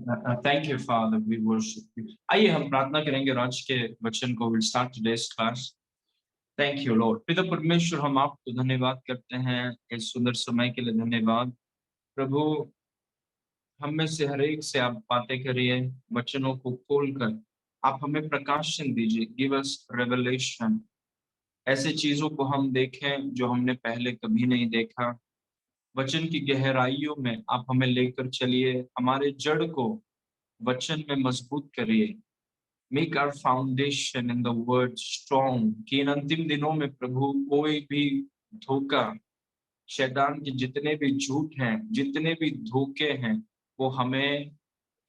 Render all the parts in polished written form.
Thank you father, we worship you. आइए हम प्रार्थना करेंगे राज के वचन को। Will start today's class. Thank you lord. पिता परमेश्वर, हम आपको धन्यवाद करते हैं इस सुंदर समय के लिए। धन्यवाद प्रभु। हम में से हर एक से आप बातें करिए, वचनों को खोलकर आप हमें प्रकाशन दीजिए। Give us revelation. ऐसे चीजों को हम देखें जो हमने पहले कभी नहीं देखा। वचन की गहराइयों में आप हमें लेकर चलिए। हमारे जड़ को वचन में मजबूत करिए। Make our foundation in the word strong. कि इन अंतिम दिनों में प्रभु कोई भी धोखा, शैतान के जितने भी झूठ हैं, जितने भी धोखे हैं, वो हमें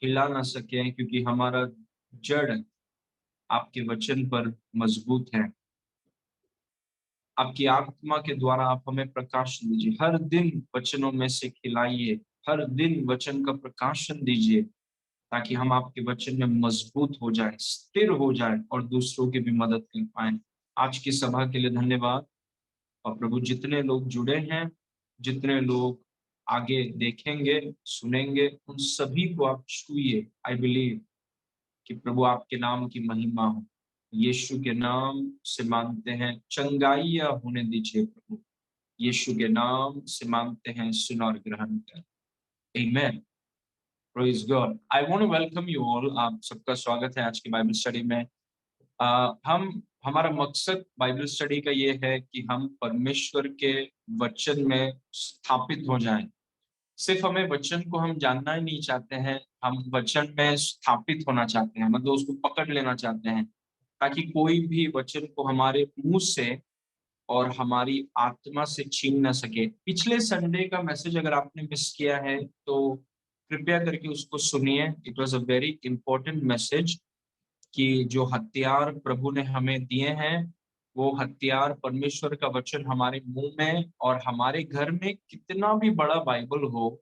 हिला ना सके, क्योंकि हमारा जड़ आपके वचन पर मजबूत है। आपकी आत्मा के द्वारा आप हमें प्रकाशन दीजिए। हर दिन वचनों में से खिलाइए। हर दिन वचन का प्रकाशन दीजिए, ताकि हम आपके वचन में मजबूत हो जाए, स्थिर हो जाए और दूसरों की भी मदद कर पाए। आज की सभा के लिए धन्यवाद। और प्रभु, जितने लोग जुड़े हैं, जितने लोग आगे देखेंगे, सुनेंगे, उन सभी को आप छूइए। आई बिलीव कि प्रभु आपके नाम की महिमा हो। यीशु के नाम से मांगते हैं, चंगाइयां होने दीजिए प्रभु। यीशु के नाम से मांगते हैं, सुन और ग्रहण कर। आमीन। Praise God. I want to welcome you all. आप सबका स्वागत है आज की बाइबल स्टडी में। हम हमारा मकसद बाइबल स्टडी का ये है कि हम परमेश्वर के वचन में स्थापित हो जाएं। सिर्फ हमें वचन को हम जानना ही नहीं चाहते हैं, हम वचन में स्थापित होना चाहते हैं, मतलब उसको पकड़ लेना चाहते हैं, ताकि कोई भी वचन को हमारे मुंह से और हमारी आत्मा से छीन ना सके। पिछले संडे का मैसेज अगर आपने मिस किया है तो कृपया करके उसको सुनिए। It was a very important message कि जो हथियार प्रभु ने हमें दिए हैं, वो हथियार परमेश्वर का वचन हमारे मुंह में और हमारे घर में, कितना भी बड़ा बाइबल हो,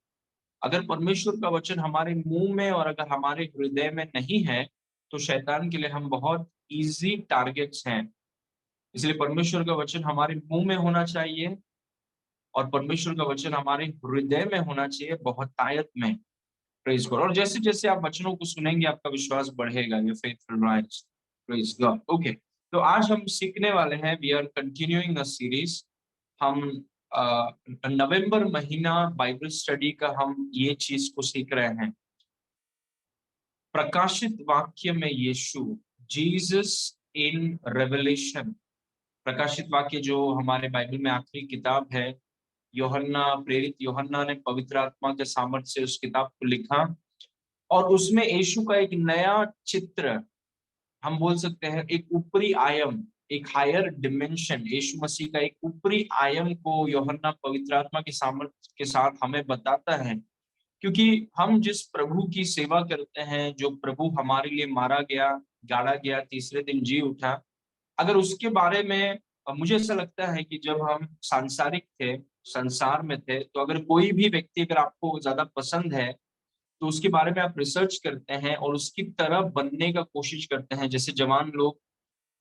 अगर परमेश्वर का वचन हमारे मुंह में और अगर हमारे हृदय में नहीं है, तो शैतान के लिए हम बहुत इजी टारगेट्स हैं। इसलिए परमेश्वर का वचन हमारे मुंह में होना चाहिए और परमेश्वर का वचन हमारे हृदय में होना चाहिए, बहुत तायत में। Praise God. और जैसे जैसे आप वचनों को सुनेंगे, आपका विश्वास बढ़ेगा। Your faith will rise. Praise God. Okay, तो आज हम सीखने वाले हैं, we are continuing a series. हम नवंबर महीना बाइबल स्टडी का हम ये चीज को सीख रहे हैं, प्रकाशित वाक्य में यीशु, जीसस इन रेवलेशन। प्रकाशित वाक्य जो हमारे बाइबल में आखिरी किताब है, यूहन्ना, प्रेरित यूहन्ना ने पवित्र आत्मा के सामर्थ्य से उस किताब को लिखा। और उसमें यीशु का एक नया चित्र, हम बोल सकते हैं एक ऊपरी आयाम, एक हायर डिमेंशन, यीशु मसीह का एक ऊपरी आयाम को यूहन्ना पवित्र आत्मा के सामर्थ्य के साथ हमें बताता है। क्योंकि हम जिस प्रभु की सेवा करते हैं, जो प्रभु हमारे लिए मारा गया, गाड़ा गया, तीसरे दिन जी उठा, अगर उसके बारे में मुझे ऐसा लगता है कि जब हम सांसारिक थे, संसार में थे, तो अगर कोई भी व्यक्ति अगर आपको ज्यादा पसंद है, तो उसके बारे में आप रिसर्च करते हैं और उसकी तरह बनने का कोशिश करते हैं। जैसे जवान लोग,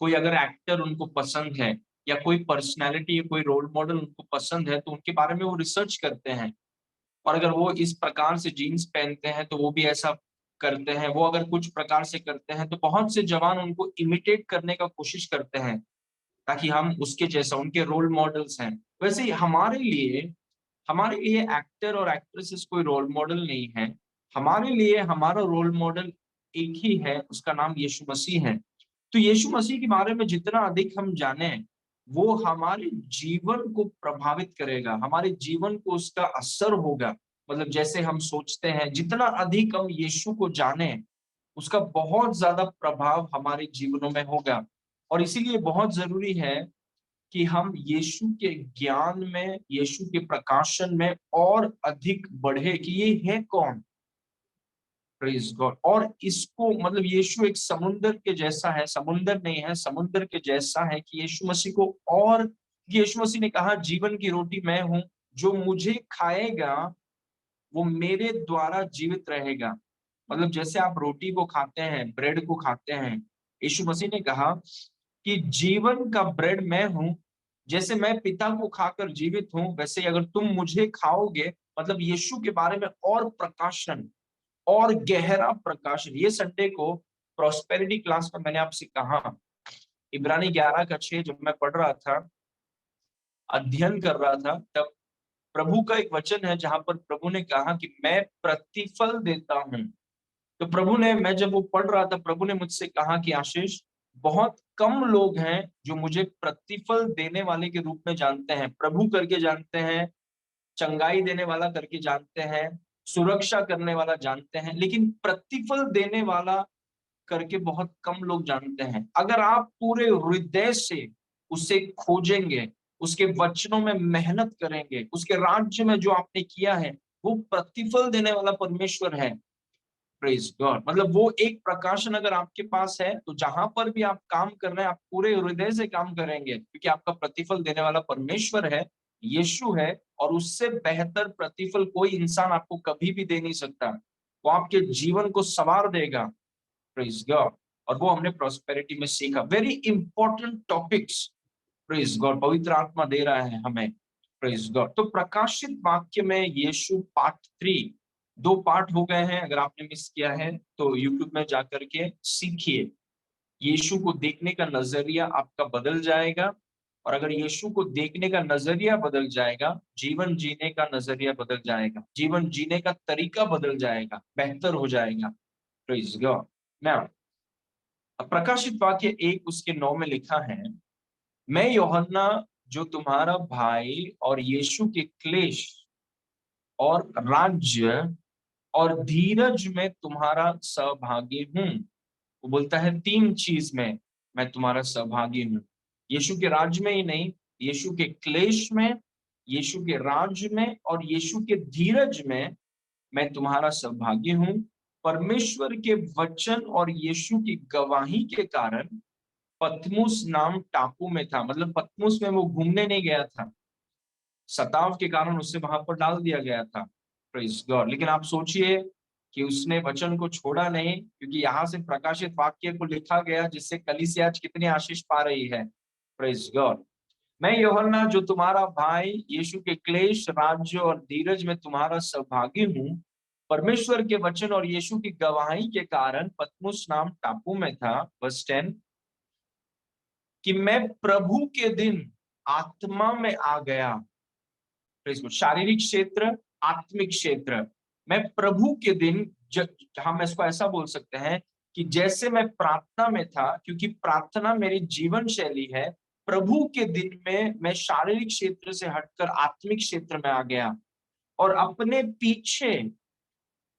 कोई अगर एक्टर उनको पसंद है या कोई पर्सनैलिटी या कोई रोल मॉडल उनको पसंद है, तो उनके बारे में वो रिसर्च करते हैं। और अगर वो इस प्रकार से जीन्स पहनते हैं तो वो भी ऐसा करते हैं। वो अगर कुछ प्रकार से करते हैं तो बहुत से जवान उनको इमिटेट करने का कोशिश करते हैं, ताकि हम उसके जैसा, उनके रोल मॉडल्स हैं। वैसे ही हमारे लिए एक्टर और एक्ट्रेसेस कोई रोल मॉडल नहीं है। हमारे लिए हमारा रोल मॉडल एक ही है, उसका नाम यीशु मसीह है। तो यीशु मसीह के बारे में जितना अधिक हम जाने, वो हमारे जीवन को प्रभावित करेगा, हमारे जीवन को उसका असर होगा। मतलब जैसे हम सोचते हैं, जितना अधिक हम यीशु को जाने, उसका बहुत ज्यादा प्रभाव हमारे जीवनों में होगा। और इसीलिए बहुत जरूरी है कि हम यीशु के ज्ञान में, यीशु के प्रकाशन में और अधिक बढ़े कि ये है कौन। Praise God. और इसको, मतलब यीशु एक समुंदर के जैसा है, समुंदर नहीं है, समुंदर के जैसा है कि यीशु मसीह को, और यीशु मसीह ने कहा, जीवन की रोटी मैं हूं, जो मुझे खाएगा वो मेरे द्वारा जीवित रहेगा। मतलब जैसे आप रोटी को खाते हैं, ब्रेड को खाते हैं, यीशु मसीह ने कहा कि जीवन का ब्रेड मैं हूं। जैसे मैं पिता को खाकर जीवित हूं, वैसे ही अगर तुम मुझे खाओगे, मतलब यीशु के बारे में और प्रकाशन, और गहरा प्रकाशन। ये संडे को प्रॉस्पेरिटी क्लास में मैंने आपसे कहा, इब्रानी 11:6 जब मैं पढ़ रहा था, अध्ययन कर रहा था, तब प्रभु का एक वचन है जहां पर प्रभु ने कहा कि मैं प्रतिफल देता हूं। तो प्रभु ने, मैं जब वो पढ़ रहा था, प्रभु ने मुझसे कहा कि आशीष, बहुत कम लोग हैं जो मुझे प्रतिफल देने वाले के रूप में जानते हैं, प्रभु करके जानते हैं, चंगाई देने वाला करके जानते हैं, सुरक्षा करने वाला जानते हैं, लेकिन प्रतिफल देने वाला करके बहुत कम लोग जानते हैं। अगर आप पूरे हृदय से उसे खोजेंगे, उसके वचनों में मेहनत करेंगे, उसके राज्य में जो आपने किया है, वो प्रतिफल देने वाला परमेश्वर है। Praise God. मतलब वो एक प्रकाशन अगर आपके पास है, तो जहां पर भी आप काम कर रहे हैं, आप पूरे हृदय से काम करेंगे, क्योंकि आपका प्रतिफल देने वाला परमेश्वर है, यीशु है, और उससे बेहतर प्रतिफल कोई इंसान आपको कभी भी दे नहीं सकता। वो आपके जीवन को संवार देगा। Praise God. और वो हमने प्रॉस्पेरिटी में सीखा। Very important topics, praise God, पवित्र आत्मा दे रहा है हमें। Praise God. तो प्रकाशित वाक्य में यीशु पार्ट 3, 2 पार्ट हो गए हैं। अगर आपने मिस किया है तो यूट्यूब में जाकर के सीखिए। यीशु को देखने का नजरिया आपका बदल जाएगा, और अगर यीशु को देखने का नजरिया बदल जाएगा, जीवन जीने का नजरिया बदल जाएगा, जीवन जीने का तरीका बदल जाएगा, बेहतर हो जाएगा। Praise God. नाउ प्रकाशित वाक्य 1 उसके 9 में लिखा है, मैं यूहन्ना जो तुम्हारा भाई और यीशु के क्लेश और राज्य और धीरज में तुम्हारा सहभागी हूं। वो बोलता है 3 चीज में मैं तुम्हारा सहभागी हूं। यीशु के राज्य में ही नहीं, यीशु के क्लेश में, यीशु के राज्य में और यीशु के धीरज में मैं तुम्हारा सहभागी हूं। परमेश्वर के वचन और यीशु की गवाही के कारण पतमुस नाम टापू में था। मतलब पतमुस में वो घूमने नहीं गया था, सताव के कारण उसे वहां पर डाल दिया गया था। Praise God. लेकिन आप सोचिए कि उसने वचन को छोड़ा नहीं, क्योंकि यहाँ से प्रकाशित वाक्य को लिखा गया जिससे कलीसिया आज कितनी आशीष पा रही है। Praise God. मैं यूहन्ना जो तुम्हारा भाई यीशु के क्लेश, राज्य और धीरज में तुम्हारा सहभागी हूँ, परमेश्वर के वचन और यीशु की गवाही के कारण पतमुस नाम टापू में था। वर्स 10, कि मैं प्रभु के दिन आत्मा में आ गया। शारीरिक क्षेत्र, आत्मिक क्षेत्र। मैं प्रभु के दिन, हम इसको ऐसा बोल सकते हैं कि जैसे मैं प्रार्थना में था, क्योंकि प्रार्थना मेरी जीवन शैली है, प्रभु के दिन में मैं शारीरिक क्षेत्र से हटकर आत्मिक क्षेत्र में आ गया, और अपने पीछे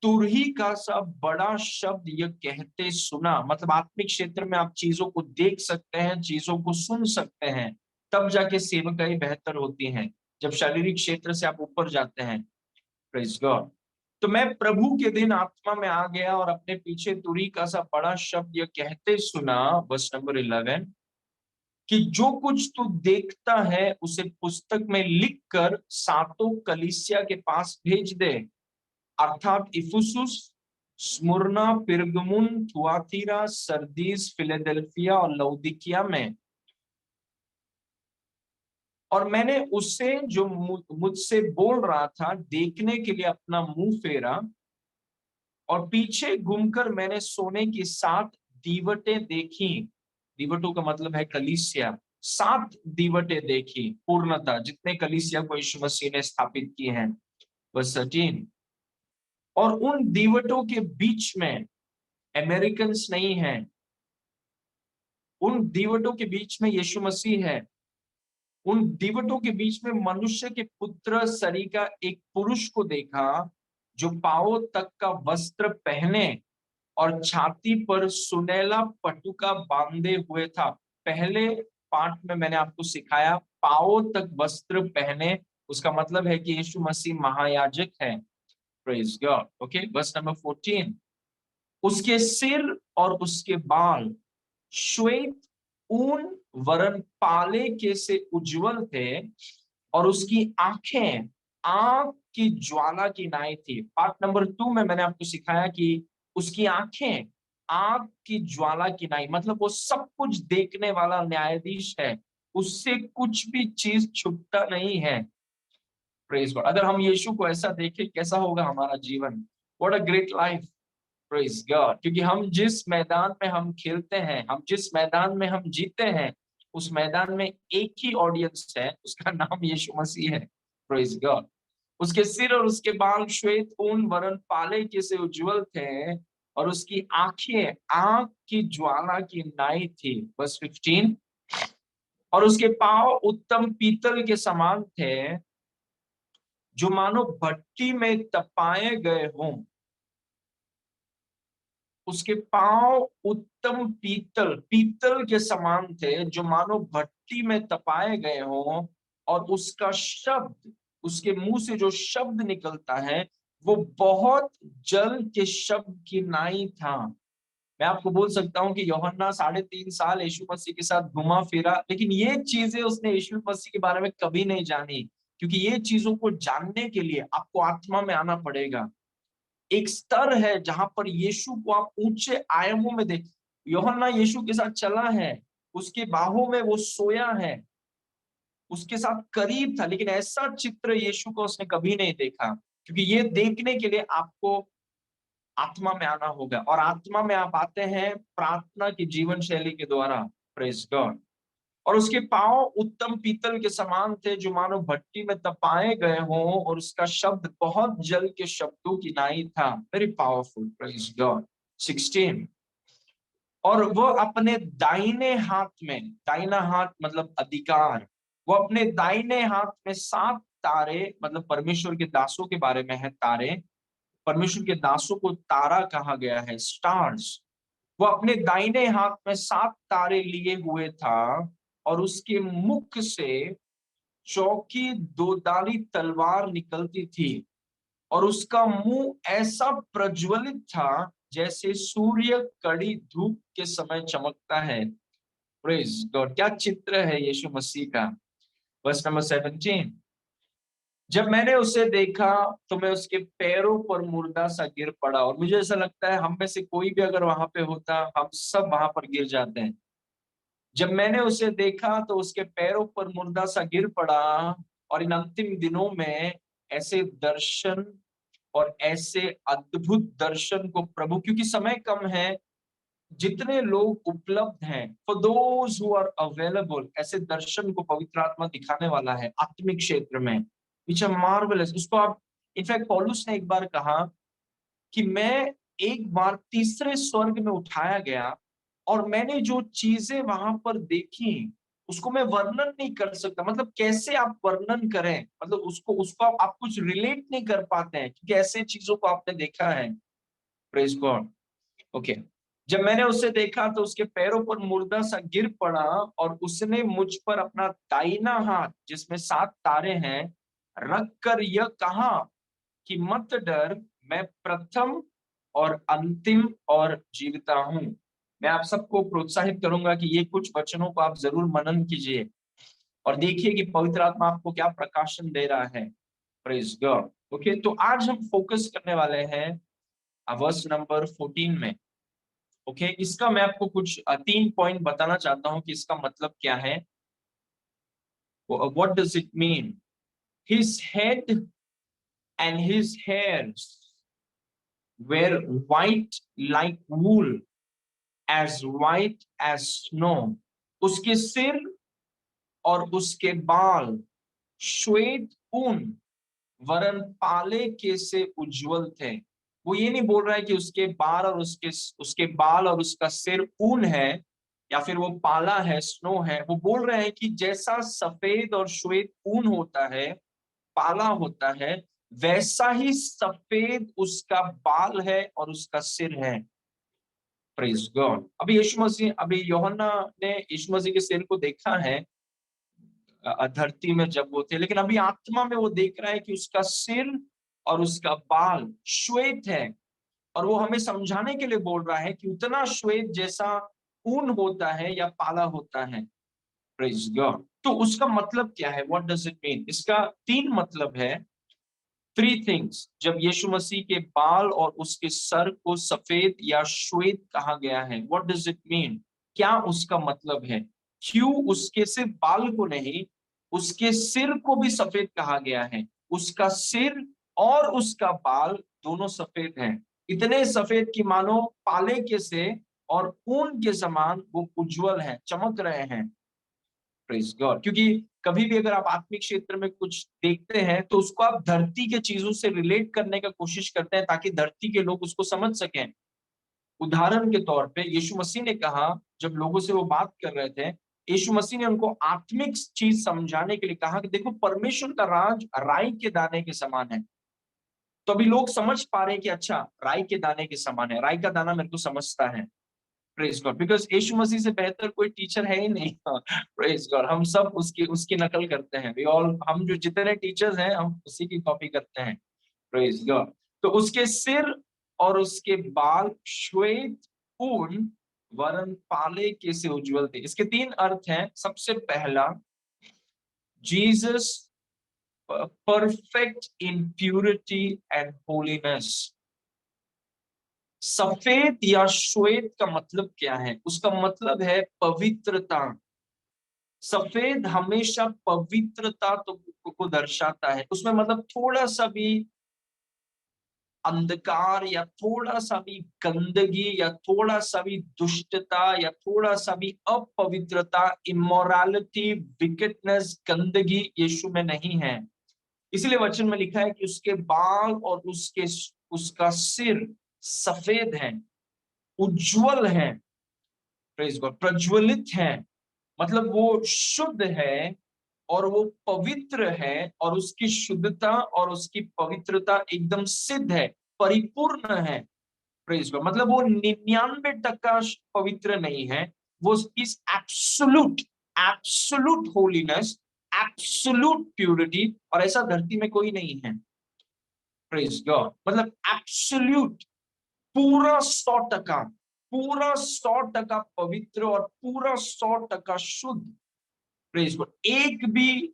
तुरही का सा बड़ा शब्द यह कहते सुना। मतलब आत्मिक क्षेत्र में आप चीजों को देख सकते हैं, चीजों को सुन सकते हैं, तब जाके सेवकाई बेहतर होती है, जब शारीरिक क्षेत्र से आप ऊपर जाते हैं। Praise God. तो मैं प्रभु के दिन आत्मा में आ गया और अपने पीछे तुरही का सा बड़ा शब्द यह कहते सुना, वर्स नंबर 11, कि जो कुछ तू देखता है उसे पुस्तक में लिखकर सातों कलीसिया के पास भेज दे, अर्थात इफुसुस, Smyrna, Pergamum, Thyatira, Sardis, Philadelphia और लौदीकिया में। और मैंने उससे जो मुझसे बोल रहा था देखने के लिए अपना मुंह फेरा, और पीछे घूमकर मैंने सोने की 7 दीवटें देखी। दीवटों का मतलब है कलीसिया। 7 दीवटें देखी, पूर्णता, जितने कलीसिया को यीशु मसीह ने स्थापित की हैं। वर्स 13, और उन दीवटों के बीच में अमेरिकन्स नहीं है, उन दीवटों के बीच में यीशु मसीह है। उन दीवटों के बीच में मनुष्य के पुत्र सरी का एक पुरुष को देखा, जो पांवों तक का वस्त्र पहने और छाती पर सुनहला पटुका बांधे हुए था। पहले पाठ में मैंने आपको सिखाया, पांवों तक वस्त्र पहने, उसका मतलब है कि यीशु मसीह महायाजक है। Praise God. Okay, verse number 14, उसके सिर और उसके बाल श्वेत ऊन वरन पाले के से उज्जवल थे, और उसकी आंखें आग की ज्वाला की नाई थी। पार्ट नंबर 2 में मैंने आपको सिखाया कि उसकी आंखें आग की ज्वाला की नाई, मतलब वो सब कुछ देखने वाला न्यायाधीश है, उससे कुछ भी चीज छुपता नहीं है। Praise God. अगर हम यीशु को ऐसा देखें, कैसा होगा हमारा जीवन? What a great life, praise God. क्योंकि हम जिस मैदान में हम खेलते हैं, हम जिस मैदान में हम जीते हैं, उस मैदान में एक ही ऑडियंस है, उसका नाम यीशु मसीह है, प्रेज गॉड। उसके सिर और उसके बाल श्वेत ऊन वरन पाले के से उज्जवल थे, और उसकी आंखें आग की ज्वाला की नाई थी। बस 15, और उसके पांव उत्तम पीतल के समान थे, जो मानो भट्टी में तपाए गए हों। उसके पांव उत्तम पीतल पीतल के समान थे, जो मानो भट्टी में तपाए गए हों, और उसका शब्द, उसके मुंह से जो शब्द निकलता है, वो बहुत जल के शब्द की नाई था। मैं आपको बोल सकता हूँ कि यूहन्ना 3.5 साल यीशु मसीह के साथ घुमा फिरा, लेकिन ये चीजें उसने यीशु मसीह के बारे में कभी नहीं जानी, क्योंकि ये चीजों को जानने के लिए आपको आत्मा में आना पड़ेगा। एक स्तर है जहां पर यीशु को आप ऊंचे आयामों में देख। यूहन्ना यीशु के साथ चला है, उसके बाहों में वो सोया है, उसके साथ करीब था, लेकिन ऐसा चित्र यीशु को उसने कभी नहीं देखा। क्योंकि ये देखने के लिए आपको आत्मा में आना होगा, और आत्मा में आप आते हैं प्रार्थना की जीवन शैली के द्वारा, प्रेज गॉड। और उसके पांव उत्तम पीतल के समान थे, जो मानो भट्टी में तपाए गए हों, और उसका शब्द बहुत जल के शब्दों की नाई था। Very powerful, praise God. 16, और वह अपने दाहिने हाथ में, दाहिना हाथ मतलब अधिकार, वो अपने दाहिने हाथ में 7 तारे, मतलब परमेश्वर के दासों के बारे में है तारे, परमेश्वर के दासों को तारा कहा गया है, स्टार्स। वो अपने दाहिने हाथ में 7 तारे लिए हुए था, और उसके मुख से चौकी दोधारी तलवार निकलती थी, और उसका मुंह ऐसा प्रज्वलित था जैसे सूर्य कड़ी धूप के समय चमकता है। Praise God. क्या चित्र है यीशु मसीह का। वर्स नंबर 17, जब मैंने उसे देखा तो मैं उसके पैरों पर मुर्दा सा गिर पड़ा। और मुझे ऐसा लगता है हम में से कोई भी अगर वहां पे होता, हम सब वहां पर गिर जाते हैं। जब मैंने उसे देखा तो उसके पैरों पर मुर्दा सा गिर पड़ा। और इन अंतिम दिनों में ऐसे दर्शन और ऐसे अद्भुत दर्शन को प्रभु, क्योंकि समय कम है, जितने लोग उपलब्ध हैं, for those who are available, ऐसे दर्शन को पवित्र आत्मा दिखाने वाला है आत्मिक क्षेत्र में, विच आर मार्वेलस। उसको आप, इनफैक्ट पौलुस ने एक बार कहा कि मैं एक बार तीसरे स्वर्ग में उठाया गया, और मैंने जो चीजें वहां पर देखी उसको मैं वर्णन नहीं कर सकता। मतलब कैसे आप वर्णन करें, मतलब उसको उसको आप कुछ रिलेट नहीं कर पाते हैं, क्योंकि ऐसे चीजों को आपने देखा है। Praise God. ओके। जब मैंने उसे देखा तो उसके पैरों पर मुर्दा सा गिर पड़ा, और उसने मुझ पर अपना दाहिना हाथ, जिसमें 7 तारे हैं, रख कर यह कहा कि मत डर, मैं प्रथम और अंतिम और जीविता हूं। मैं आप सबको प्रोत्साहित करूंगा कि ये कुछ वचनों को आप जरूर मनन कीजिए, और देखिए कि पवित्र आत्मा आपको क्या प्रकाशन दे रहा है। Praise God. ओके, तो आज हम फोकस करने वाले हैं वर्स नंबर 14 में। ओके, इसका मैं आपको कुछ 3 पॉइंट बताना चाहता हूं कि इसका मतलब क्या है। What does it mean. His head and his hairs were white like wool, as white as snow। उसके सिर और उसके बाल श्वेत ऊन वरन पाले के से उज्जवल थे। वो ये नहीं बोल रहा है कि उसके बाल और उसके बाल और उसका सिर ऊन है, या फिर वो पाला है, स्नो है। वो बोल रहे हैं कि जैसा सफेद और श्वेत ऊन होता है, पाला होता है, वैसा ही सफेद उसका बाल है और उसका सिर है। Praise God. अभी यीशु मसीह, अभी यूहन्ना ने यीशु मसीह के सिर को देखा है धरती में जब वो थे, लेकिन अभी आत्मा में वो देख रहा है कि उसका सिर और उसका बाल श्वेत है। और वो हमें समझाने के लिए बोल रहा है कि उतना श्वेत जैसा ऊन होता है या पाला होता है। Praise God. तो उसका मतलब क्या है, व्हाट डज इट मीन। इसका 3 मतलब है, 3 थिंग्स। जब यीशु मसीह के बाल और उसके सर को सफेद या श्वेत कहा गया है, व्हाट डज इट मीन, क्या उसका मतलब है। क्यों उसके सिर्फ बाल को नहीं, उसके सिर को भी सफेद कहा गया है। उसका सिर और उसका बाल दोनों सफेद हैं, इतने सफेद कि मानो पाले के से और ऊन के समान वो उज्जवल हैं, चमक रहे हैं। Praise God. क्योंकि कभी भी अगर आप आत्मिक क्षेत्र में कुछ देखते हैं तो उसको आप धरती के चीजों से रिलेट करने का कोशिश करते हैं ताकि धरती के लोग उसको समझ सकें। उदाहरण के तौर पे यीशु मसीह ने कहा, जब लोगों से वो बात कर रहे थे, यीशु मसीह ने उनको आत्मिक चीज समझाने के लिए कहा कि देखो, परमेश्वर का राज राई के दाने के समान है। तो अभी लोग समझ पा रहे हैं कि अच्छा, राई के दाने के समान है, राई का दाना मेरे को समझता है। Praise God. बिकॉज यीशु मसीह से बेहतर कोई टीचर है ही नहीं। Praise God. हम सब उसकी उसकी नकल करते हैं। वी ऑल, हम जो जितने टीचर्स हैं हम उसी की कॉपी करते हैं। Praise God. तो उसके सिर और उसके बाल श्वेत ऊन वरन पाले के से उज्जवल थे। इसके तीन अर्थ हैं। सबसे पहला, Jesus perfect in purity and holiness. सफेद या श्वेत का मतलब क्या है? उसका मतलब है पवित्रता। सफेद हमेशा पवित्रता को दर्शाता है। उसमें मतलब थोड़ा सा भी अंधकार या थोड़ा सा भी गंदगी या थोड़ा सा भी दुष्टता या थोड़ा सा भी अपवित्रता, इमोरालिटी, विकेटनेस, गंदगी यीशु में नहीं है। इसलिए वचन में लिखा है कि उसके बाल और उसका सिर सफेद है, उज्जवल है, प्रेज गॉड, प्रज्वलित है। मतलब वो शुद्ध है और वो पवित्र है और उसकी शुद्धता और उसकी पवित्रता एकदम सिद्ध है, परिपूर्ण है। Praise God. मतलब वो 99% पवित्र नहीं है, वो is absolute, absolute holiness, absolute purity, और ऐसा धरती में कोई नहीं है। Praise God. मतलब एब्सोल्यूट, पूरा 100%, पूरा 100% पवित्र और पूरा 100% शुद्ध। Praise God. एक भी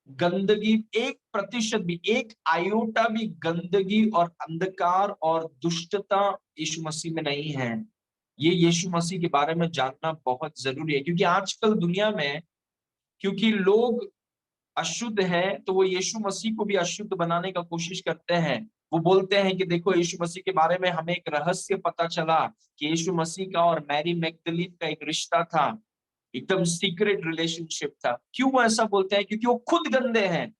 गंदगी, 1% भी, एक आयोटा भी गंदगी और अंधकार और दुष्टता यीशु मसीह में नहीं है। ये यीशु मसीह के बारे में जानना बहुत जरूरी है, क्योंकि आजकल दुनिया में, क्योंकि लोग अशुद्ध है तो वो यीशु मसीह को भी अशुद्ध बनाने का कोशिश करते हैं। वो बोलते हैं कि देखो, यीशु मसीह के बारे में हमें एक रहस्य पता चला कि यीशु मसीह का और मैरी मैगदलीन का एक रिश्ता था, एकदम सीक्रेट रिलेशनशिप था। क्यों वो ऐसा बोलते हैं? क्योंकि वो खुद गंदे हैं।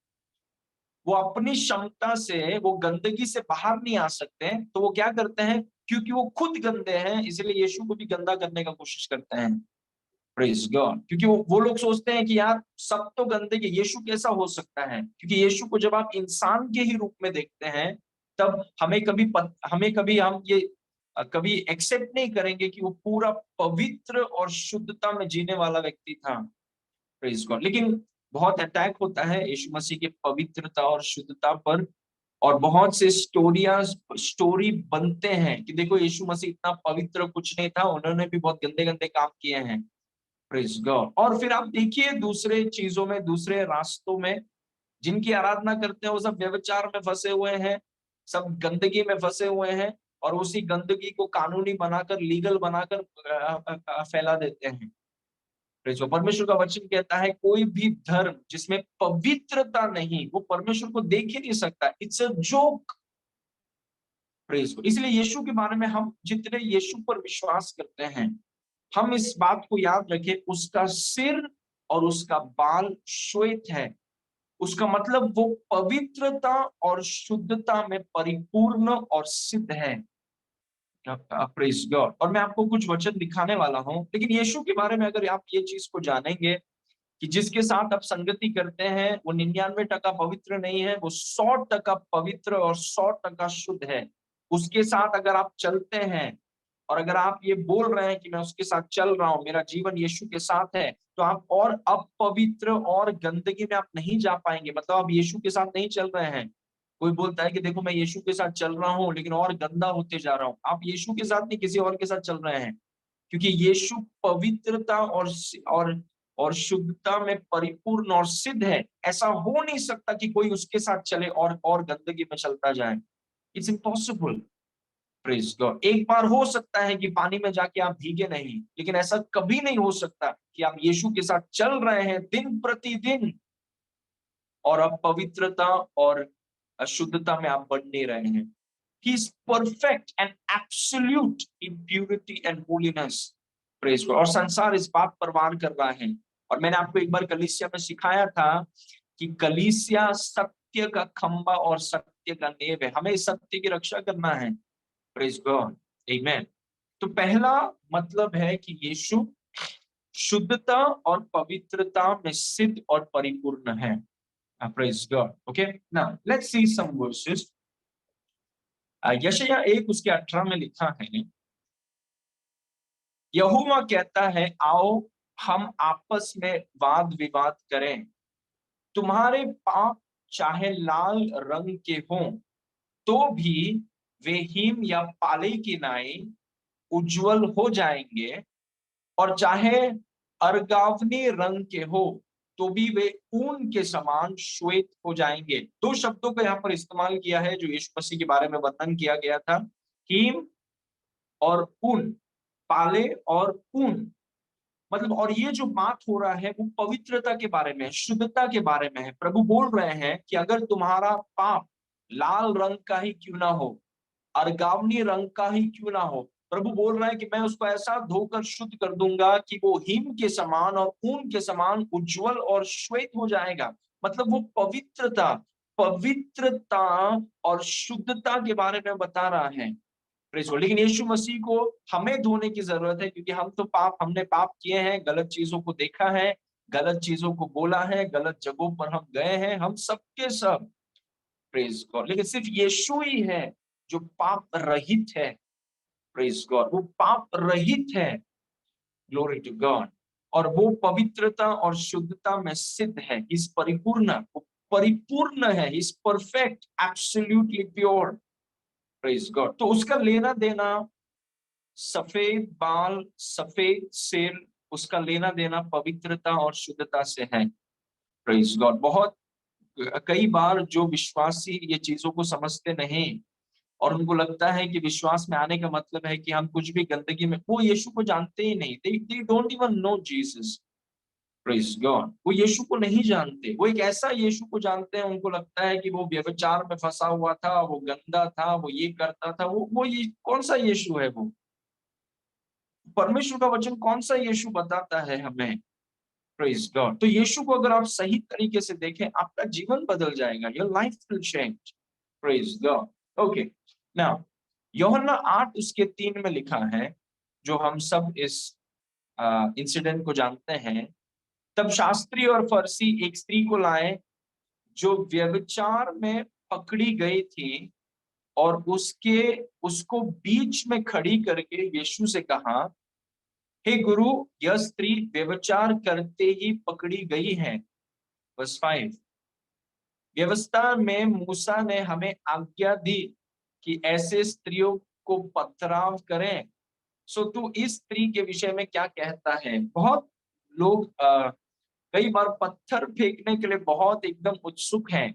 वो अपनी क्षमता से, वो गंदगी से बाहर नहीं आ सकते, तो वो क्या करते हैं? क्योंकि वो खुद गंदे हैं, इसलिए यीशु को भी गंदा करने का कोशिश करते हैं। Praise God. क्योंकि वो लोग सोचते हैं कि यार सब तो गंदगी, यीशु कैसा हो सकता है? क्योंकि यीशु को जब आप इंसान के ही रूप में देखते हैं, तब हमें कभी हम ये कभी एक्सेप्ट नहीं करेंगे कि वो पूरा पवित्र और शुद्धता में जीने वाला व्यक्ति था। Praise God. लेकिन बहुत अटैक होता है यीशु मसीह के पवित्रता और शुद्धता पर, और बहुत से स्टोरी बनते हैं कि देखो, यीशु मसीह इतना पवित्र कुछ नहीं था, उन्होंने भी बहुत गंदे गंदे काम किए हैं। Praise God. और फिर आप देखिए दूसरे चीजों में, दूसरे रास्तों में जिनकी आराधना करते हैं, वो सब व्यभिचार में फंसे हुए हैं, सब गंदगी में फंसे हुए हैं, और उसी गंदगी को कानूनी बनाकर, लीगल बनाकर फैला देते हैं। Praise God. परमेश्वर का वचन कहता है कोई भी धर्म जिसमें पवित्रता नहीं, वो परमेश्वर को देख ही नहीं सकता। It's a joke. Praise God. इसलिए यीशु के बारे में हम जितने यीशु पर विश्वास करते हैं, हम इस बात को याद रखें, उसका सिर और उसका बाल श्वेत है। उसका मतलब वो पवित्रता और शुद्धता में परिपूर्ण और सिद्ध है। Praise God. और मैं आपको कुछ वचन दिखाने वाला हूं, लेकिन यीशु के बारे में अगर आप ये चीज को जानेंगे कि जिसके साथ आप संगति करते हैं वो 99% पवित्र नहीं है, वो 100% पवित्र और 100% शुद्ध है। उसके साथ अगर आप चलते हैं और अगर आप ये बोल रहे हैं कि मैं उसके साथ चल रहा हूं, मेरा जीवन यीशु के साथ है, तो आप और अपवित्र और गंदगी में आप नहीं जा पाएंगे। मतलब आप यीशु के साथ नहीं चल रहे हैं। कोई बोलता है कि देखो, मैं यीशु के साथ चल रहा हूं लेकिन और गंदा होते जा रहा हूं, आप यीशु के साथ नहीं, किसी और के साथ चल रहे हैं। क्योंकि यीशु पवित्रता और शुद्धता में परिपूर्ण और सिद्ध है। ऐसा हो नहीं सकता कि कोई उसके साथ चले और गंदगी में चलता जाए। It's impossible. Praise God. एक बार हो सकता है कि पानी में जाके आप भीगे नहीं, लेकिन ऐसा कभी नहीं हो सकता कि आप यीशु के साथ चल रहे हैं दिन प्रतिदिन और अब पवित्रता और अशुद्धता में आप बढ़ नहीं रहे हैं। He is perfect and absolute in purity and holiness. Praise God. और संसार इस बात पर वार कर रहा है। और मैंने आपको एक बार कलीसिया में सिखाया था कि कलीसिया सत्य का खंबा और सत्य का नेव है। हमें इस सत्य की रक्षा करना है। Praise God. Amen. तो पहला मतलब है कि यीशु शुद्धता और पवित्रता में सिद्ध और परिपूर्ण है। Praise God. Okay. Now let's see some verses. यशायाह 1 उसके 18 में लिखा है, यहोवा कहता है, आओ हम आपस में वाद विवाद करें। तुम्हारे पाप चाहे लाल रंग के हों तो भी वे हिम या पाले की नाई उज्जवल हो जाएंगे, और चाहे अर्गावनी रंग के हो तो भी वे ऊन के समान श्वेत हो जाएंगे। दो शब्दों का यहाँ पर इस्तेमाल किया है जो यीशु मसीह के बारे में वर्णन किया गया था, हिम और ऊन, पाले और ऊन। मतलब, और ये जो बात हो रहा है वो पवित्रता के बारे में, शुद्धता के बारे में है। प्रभु बोल रहे हैं कि अगर तुम्हारा पाप लाल रंग का ही क्यों ना हो, अर्गावनी रंग का ही क्यों ना हो, प्रभु बोल रहे हैं कि मैं उसको ऐसा धोकर शुद्ध कर दूंगा कि वो हिम के समान और ऊन के समान उज्जवल और श्वेत हो जाएगा। मतलब वो पवित्रता पवित्रता और शुद्धता के बारे में बता रहा है। लेकिन यीशु मसीह को हमें धोने की जरूरत है, क्योंकि हमने पाप किए हैं, गलत चीजों को देखा है, गलत चीजों को बोला है, गलत जगहों पर हम गए हैं, हम सबके सब। Praise God. लेकिन सिर्फ यीशु ही है जो पाप रहित है। Praise God. वो पाप रहित है। Glory to God. और वो पवित्रता और शुद्धता में सिद्ध है। इस परिपूर्ण, वो परिपूर्ण है। इस perfect, absolutely pure. Praise God. तो उसका लेना देना, सफेद बाल, सफेद सिर, उसका लेना देना पवित्रता और शुद्धता से है। Praise God. बहुत कई बार जो विश्वासी ये चीजों को समझते नहीं और उनको लगता है कि विश्वास में आने का मतलब है कि हम कुछ भी गंदगी में, वो यीशु को जानते ही नहीं। they don't even know Jesus. Praise God. वो यीशु को नहीं जानते। वो एक ऐसा यीशु को जानते हैं, उनको लगता है कि वो व्यभिचार में फंसा हुआ था, वो गंदा था, वो ये करता था। वो ये कौन सा यीशु है? वो परमेश्वर का वचन कौन सा यीशु बताता है हमें? Praise God. तो यीशु को अगर आप सही तरीके से देखें, आपका जीवन बदल जाएगा। Your life will change. Praise God. Okay. Now यूहन्ना 8 उसके 3 में लिखा है, जो हम सब इस इंसिडेंट को जानते हैं। तब शास्त्री और फरीसी एक स्त्री को लाए जो व्यभिचार में पकड़ी गई थी, और उसको बीच में खड़ी करके यीशु से कहा, हे गुरु, यह स्त्री व्यभिचार करते ही पकड़ी गई है। वर्स 5। व्यवस्था में मूसा ने हमें आज्ञा दी कि ऐसे स्त्रियों को पथराव करें। सो तू इस स्त्री के विषय में क्या कहता है? बहुत लोग कई बार पत्थर फेंकने के लिए बहुत एकदम उत्सुक हैं।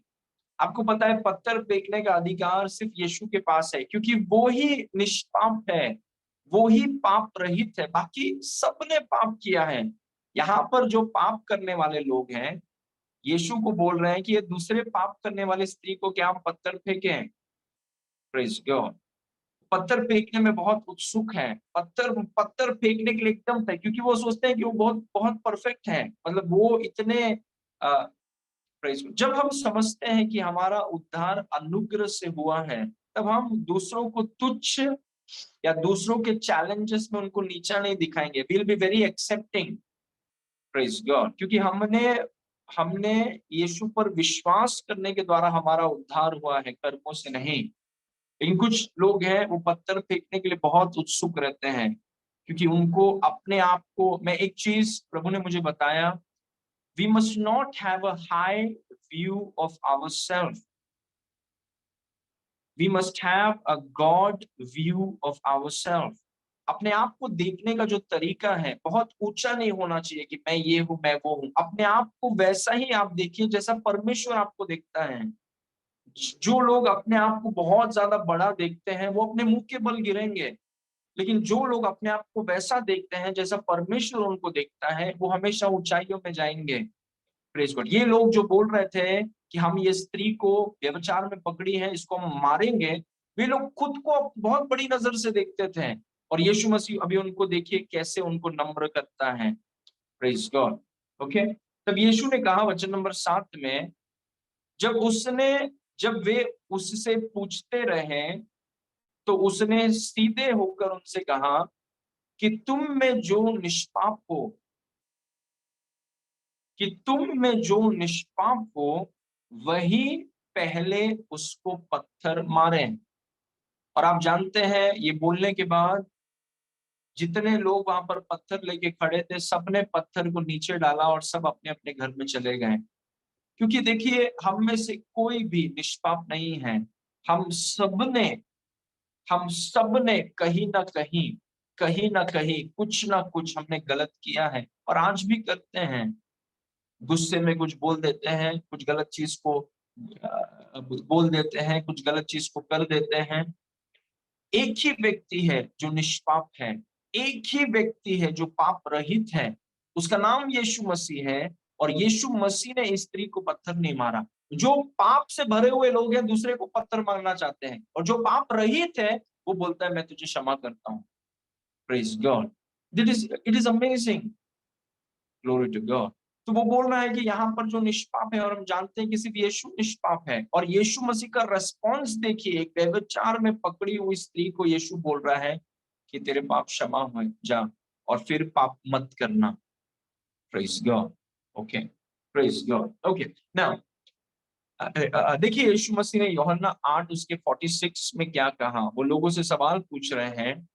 आपको पता है पत्थर फेंकने का अधिकार सिर्फ यीशु के पास है, क्योंकि वो ही निष्पाप है, वो ही पाप रहित है। बाकी सबने पाप किया है। यहाँ पर जो पाप करने वाले लोग हैं, यीशु को बोल रहे हैं कि ये दूसरे पाप करने वाले स्त्री को क्या हम पत्थर फेंके? Praise God. पत्थर फेंकने में बहुत उत्सुक हैं। पत्थर पत्थर फेंकने के लिए एकदम तय, क्योंकि वो सोचते हैं कि वो बहुत बहुत परफेक्ट है। मतलब वो इतने जब हम समझते हैं कि हमारा उद्धार अनुग्रह से हुआ है, तब हम दूसरों को तुच्छ या दूसरों के चैलेंजेस में उनको नीचा नहीं दिखाएंगे। Will be very accepting. Praise God. क्योंकि हमने हमने यीशु पर विश्वास करने के द्वारा हमारा उद्धार हुआ है, कर्मों से नहीं। लेकिन कुछ लोग हैं, वो पत्थर फेंकने के लिए बहुत उत्सुक रहते हैं, क्योंकि उनको अपने आप को, मैं एक चीज प्रभु ने मुझे बताया, we must not have a high view of ourself, we must have a God view of ourself. अपने आप को देखने का जो तरीका है बहुत ऊंचा नहीं होना चाहिए कि मैं ये हूं, मैं वो हूं। अपने आप को वैसा ही आप देखिए जैसा परमेश्वर आपको देखता है। जो लोग अपने आप को बहुत ज्यादा बड़ा देखते हैं, वो अपने मुंह के बल गिरेंगे। लेकिन जो लोग अपने आप को वैसा देखते हैं जैसा परमेश्वर उनको देखता है, वो हमेशा ऊंचाइयों में जाएंगे। Praise God. ये लोग जो बोल रहे थे कि हम ये स्त्री को व्यभिचार में पकड़ी है, इसको हम मारेंगे, वे लोग खुद को बहुत बड़ी नजर से देखते थे, और यीशु मसीह अभी उनको देखिए कैसे उनको नम्र करता है। Praise God. ओके, तब यीशु ने कहा वचन नंबर 7 में, जब वे उससे पूछते रहे तो उसने सीधे होकर उनसे कहा कि तुम में जो निष्पाप हो वही पहले उसको पत्थर मारे। और आप जानते हैं ये बोलने के बाद जितने लोग वहां पर पत्थर लेके खड़े थे, सबने पत्थर को नीचे डाला और सब अपने अपने घर में चले गए। क्योंकि देखिए, हम में से कोई भी निष्पाप नहीं है। हम सबने हम सबने कहीं ना कहीं कुछ ना कुछ हमने गलत किया है, और आज भी करते हैं। गुस्से में कुछ बोल देते हैं, कुछ गलत चीज को बोल देते हैं, कुछ गलत चीज को कर देते हैं। एक ही व्यक्ति है जो निष्पाप है, एक ही व्यक्ति है जो पाप रहित है, उसका नाम यीशु मसीह है। और यीशु मसीह ने इस स्त्री को पत्थर नहीं मारा। जो पाप से भरे हुए लोग हैं दूसरे को पत्थर मारना चाहते हैं, और जो पाप रहित है वो बोलता है मैं तुझे क्षमा करता हूँ। Praise God. It is amazing. Glory to God. तो वो बोल रहा है कि यहाँ पर जो निष्पाप है, और हम जानते हैं कि सिर्फ यीशु निष्पाप है, और यीशु मसीह का रेस्पॉन्स देखिए, एक व्यभिचार में पकड़ी हुई स्त्री को यीशु बोल रहा है कि तेरे पाप क्षमा हुए, जा और फिर पाप मत करना। Praise God. Okay, praise God. Okay, now देखिए यीशु मसीह ने यूहन्ना 8 उसके 46 में क्या कहा। वो लोगों से सवाल पूछ रहे हैं,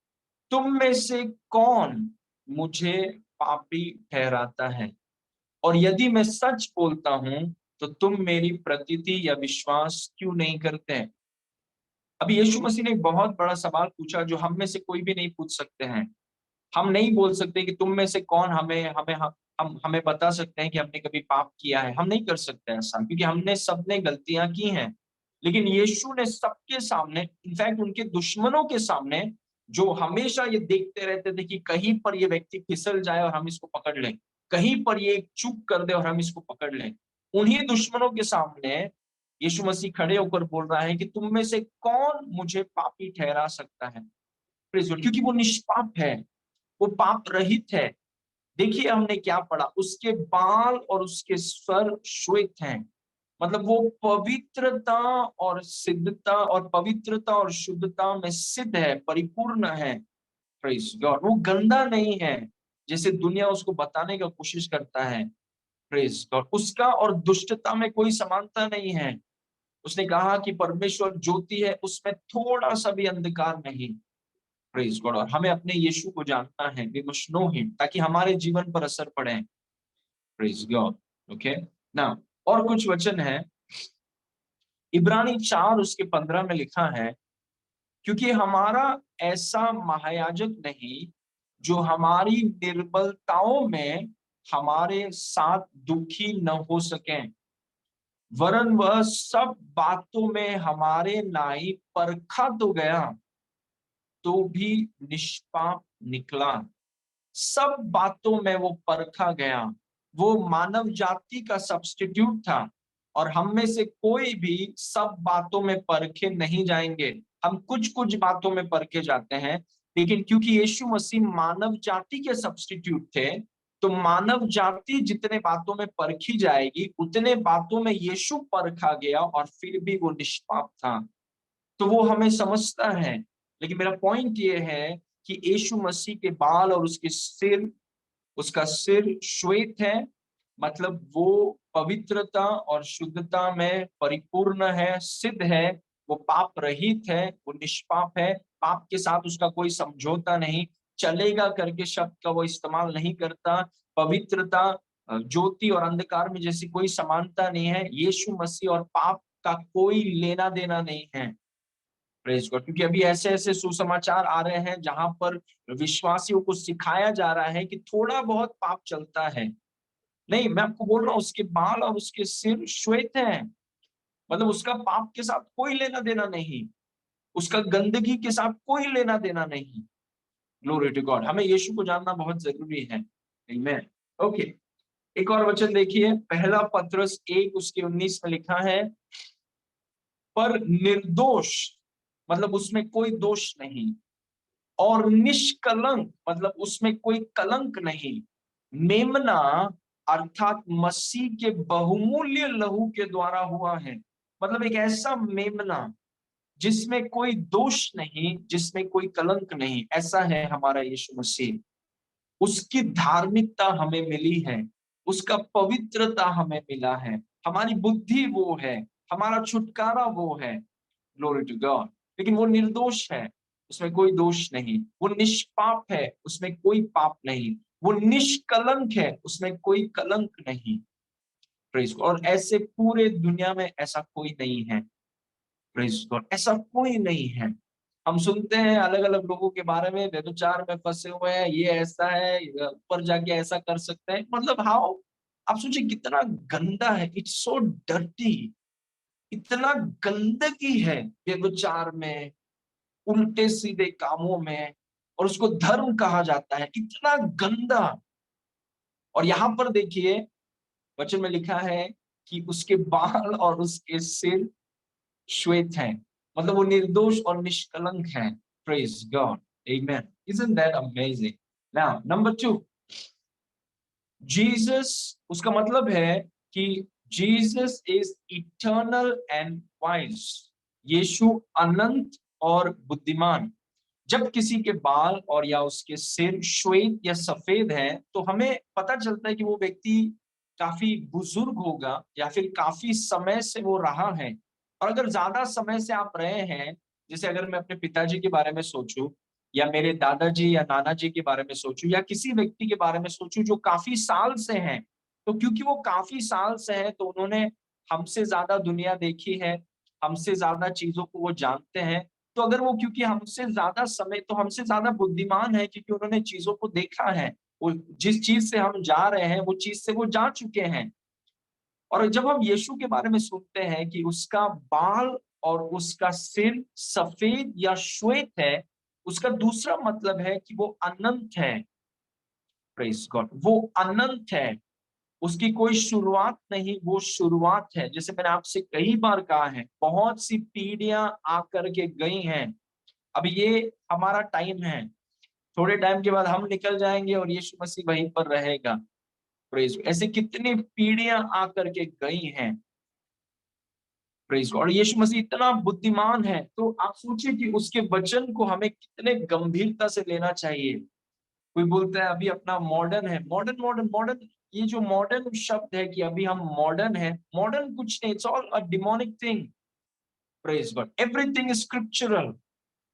तुम में से कौन मुझे पापी ठहराता है, और यदि मैं सच बोलता हूं तो तुम मेरी प्रतीति या विश्वास क्यों नहीं करते? अभी यीशु मसीह ने एक बहुत बड़ा सवाल पूछा जो हम में से कोई भी नहीं पूछ सकते हैं। हम नहीं बोल सकते कि तुम में से कौन हमें हमें हम हमें बता सकते हैं कि हमने कभी पाप किया है। हम नहीं कर सकते ऐसा, क्योंकि हमने सबने गलतियां की हैं। लेकिन यीशु ने सबके सामने, इनफैक्ट उनके दुश्मनों के सामने, जो हमेशा ये देखते रहते थे कि कहीं पर ये व्यक्ति फिसल जाए और हम इसको पकड़ लें, कहीं पर ये एक चूक कर दे और हम इसको पकड़ लें, उन्हीं दुश्मनों के सामने यीशु मसीह खड़े होकर बोल रहा है कि तुम में से कौन मुझे पापी ठहरा सकता है? Praise God. क्योंकि वो निष्पाप है, वो पाप रहित है। देखिए हमने क्या पढ़ा, उसके बाल और उसके स्वर श्वेत हैं, मतलब वो पवित्रता और शुद्धता में सिद्ध है, परिपूर्ण है। Praise God. वो गंदा नहीं है जैसे दुनिया उसको बताने का कोशिश करता है। Praise God. उसका और दुष्टता में कोई समानता नहीं है। उसने कहा कि परमेश्वर ज्योति है, उसमें थोड़ा सा भी अंधकार नहीं। Praise God. और हमें अपने यीशु को जानना है, वी मस्ट नो हिम, ताकि हमारे जीवन पर असर पड़े। Praise God. ओके, ना और कुछ वचन है, इब्रानी 4 उसके 15 में लिखा है, क्योंकि हमारा ऐसा महायाजक नहीं जो हमारी निर्बलताओं में हमारे साथ दुखी न हो सके, वरन वह सब बातों में हमारे नाई परखा तो गया तो भी निष्पाप निकला। सब बातों में वो परखा गया। वो मानव जाति का सब्स्टिट्यूट था, और हम में से कोई भी सब बातों में परखे नहीं जाएंगे। हम कुछ कुछ बातों में परखे जाते हैं, लेकिन क्योंकि यीशु मसीह मानव जाति के सब्स्टिट्यूट थे, तो मानव जाति जितने बातों में परखी जाएगी उतने बातों में यीशु परखा गया, और फिर भी वो निष्पाप था। तो वो हमें समझता है। लेकिन मेरा पॉइंट ये है कि यीशु मसीह के बाल और उसका सिर श्वेत है, मतलब वो पवित्रता और शुद्धता में परिपूर्ण है, सिद्ध है। वो पाप रहित है, वो निष्पाप है। पाप के साथ उसका कोई समझौता नहीं, चलेगा करके शब्द का वो इस्तेमाल नहीं करता। पवित्रता, ज्योति और अंधकार में जैसी कोई समानता नहीं है। यीशु मसीह और पाप का कोई लेना देना नहीं है। Praise God. क्योंकि अभी ऐसे ऐसे सुसमाचार आ रहे हैं जहां पर विश्वासियों को सिखाया जा रहा है कि थोड़ा बहुत पाप चलता है। नहीं, मैं आपको बोल रहा हूं, उसके बाल और उसके सिर श्वेत हैं, मतलब उसका पाप के साथ कोई लेना देना नहीं, उसका गंदगी के साथ कोई लेना देना नहीं। Glory to God. हमें यीशु को जानना बहुत जरूरी है। आमीन। ओके, एक और वचन देखिए, पहला पत्रस 1 उसके 19 में लिखा है, पर निर्दोष मतलब उसमें कोई दोष नहीं, और निष्कलंक मतलब उसमें कोई कलंक नहीं। मेमना अर्थात मसीह के बहुमूल्य लहू के द्वारा हुआ है। मतलब एक ऐसा मेमना जिसमें कोई दोष नहीं, जिसमें कोई कलंक नहीं, ऐसा है हमारा यीशु मसीह। उसकी धार्मिकता हमें मिली है, उसका पवित्रता हमें मिला है, हमारी बुद्धि वो है, हमारा छुटकारा वो है। Glory to God. लेकिन वो निर्दोष है, उसमें कोई दोष नहीं। वो निष्पाप है, उसमें कोई पाप नहीं। वो निष्कलंक है, उसमें कोई कलंक नहीं। Praise God. और ऐसे पूरे दुनिया में ऐसा कोई नहीं है। प्रेज गॉड, ऐसा कोई नहीं है। हम सुनते हैं अलग अलग लोगों के बारे में, व्यभिचार में फंसे हुए हैं, ये ऐसा है, ऊपर जाके ऐसा कर सकते हैं। मतलब हाउ, आप सोचिए कितना गंदा है। इट्स सो डर्टी, इतना गंदगी है व्यभिचार में, उल्टे सीधे कामों में, और उसको धर्म कहा जाता है, इतना गंदा। और यहां पर देखिए वचन में लिखा है कि उसके बाल और उसके सिर श्वेत हैं, मतलब वो निर्दोष और निष्कलंक हैं। Praise God, amen. Isn't that amazing? Now number 2, Jesus, उसका मतलब है कि Jesus is eternal and wise. यीशु अनंत और बुद्धिमान। जब किसी के बाल और या उसके सिर श्वेत या सफेद है, तो हमें पता चलता है कि वो व्यक्ति काफी बुजुर्ग होगा, या फिर काफी समय से वो रहा है। और अगर ज्यादा समय से आप रहे हैं, जैसे अगर मैं अपने पिताजी के बारे में सोचूं, या मेरे दादाजी या नाना जी के बारे में सोचूं, या किसी व्यक्ति के बारे में सोचूं जो काफी साल से हैं, तो क्योंकि वो काफी साल से हैं, तो उन्होंने हमसे ज्यादा दुनिया देखी है, हमसे ज्यादा चीजों को वो जानते हैं। तो अगर वो, क्योंकि हमसे ज्यादा समय, तो हमसे ज्यादा बुद्धिमान है, क्योंकि उन्होंने चीजों को देखा है। वो जिस चीज से हम जा रहे हैं, वो चीज से वो जा चुके हैं। और जब हम यीशु के बारे में सुनते हैं कि उसका बाल और उसका सिर सफेद या श्वेत है, उसका दूसरा मतलब है कि वो अनंत है। प्रेज गॉड, वो अनंत है। उसकी कोई शुरुआत नहीं, वो शुरुआत है। जैसे मैंने आपसे कई बार कहा है, बहुत सी पीढ़ियां आकर के गई हैं। अब ये हमारा टाइम है, थोड़े टाइम के बाद हम निकल जाएंगे और यीशु मसीह वहीं पर रहेगा। प्रेज, ऐसे कितनी पीढ़ियां आकर के गई हैं। Praise God. और यीशु मसीह इतना बुद्धिमान है, तो आप सोचिए कि उसके वचन को हमें कितने गंभीरता से लेना चाहिए। कोई बोलता है अभी अपना मॉडर्न है, मॉडर्न मॉडर्न मॉडर्न। ये जो मॉडर्न शब्द है कि अभी हम मॉडर्न है, मॉडर्न कुछ नहीं, it's all a demonic thing. Praise God, everything is scriptural.